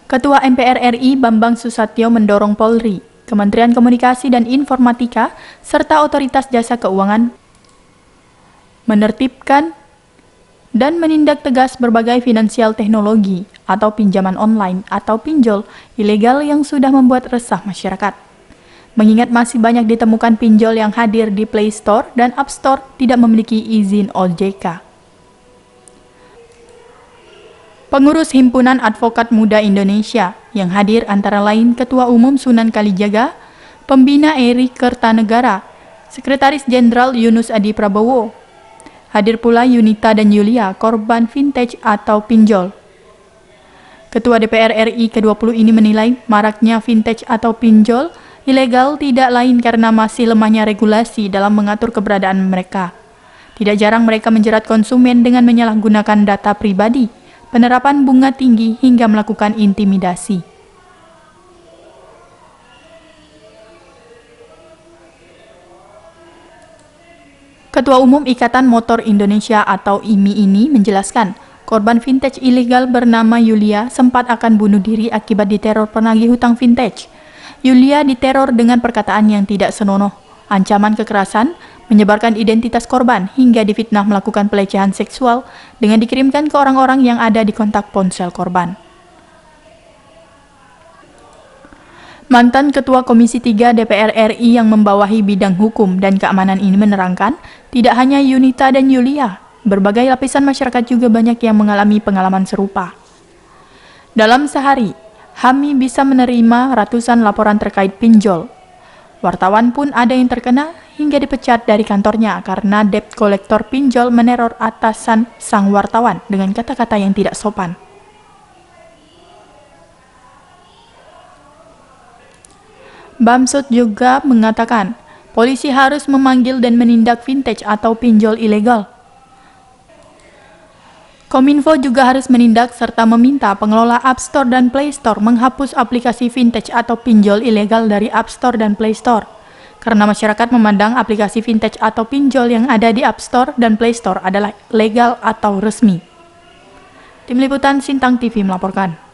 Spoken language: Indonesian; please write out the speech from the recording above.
Ketua MPR RI Bambang Susatyo mendorong Polri, Kementerian Komunikasi dan Informatika, serta Otoritas Jasa Keuangan menertibkan dan menindak tegas berbagai finansial teknologi atau pinjaman online atau pinjol ilegal yang sudah membuat resah masyarakat. Mengingat masih banyak ditemukan pinjol yang hadir di Play Store dan App Store tidak memiliki izin OJK. Pengurus Himpunan Advokat Muda Indonesia yang hadir antara lain Ketua Umum Sunan Kalijaga, Pembina Eri Kertanegara, Sekretaris Jenderal Yunus Adi Prabowo. Hadir pula Yunita dan Yulia, korban vintage atau pinjol. Ketua DPR RI ke-20 ini menilai maraknya vintage atau pinjol ilegal tidak lain karena masih lemahnya regulasi dalam mengatur keberadaan mereka. Tidak jarang mereka menjerat konsumen dengan menyalahgunakan data pribadi, penerapan bunga tinggi hingga melakukan intimidasi. Ketua Umum Ikatan Motor Indonesia atau IMI ini menjelaskan, korban vintage ilegal bernama Yulia sempat akan bunuh diri akibat diteror penagih hutang vintage. Yulia diteror dengan perkataan yang tidak senonoh, ancaman kekerasan, menyebarkan identitas korban, hingga difitnah melakukan pelecehan seksual dengan dikirimkan ke orang-orang yang ada di kontak ponsel korban. Mantan Ketua Komisi 3 DPR RI yang membawahi bidang hukum dan keamanan ini menerangkan, tidak hanya Yunita dan Yulia, berbagai lapisan masyarakat juga banyak yang mengalami pengalaman serupa. Dalam sehari, HAMI bisa menerima ratusan laporan terkait pinjol. Wartawan pun ada yang terkena hingga dipecat dari kantornya karena debt kolektor pinjol meneror atasan sang wartawan dengan kata-kata yang tidak sopan. Bamsud juga mengatakan, polisi harus memanggil dan menindak vintage atau pinjol ilegal. Kominfo juga harus menindak serta meminta pengelola App Store dan Play Store menghapus aplikasi vintage atau pinjol ilegal dari App Store dan Play Store. Karena masyarakat memandang aplikasi vintage atau pinjol yang ada di App Store dan Play Store adalah legal atau resmi. Tim Liputan Sintang TV melaporkan.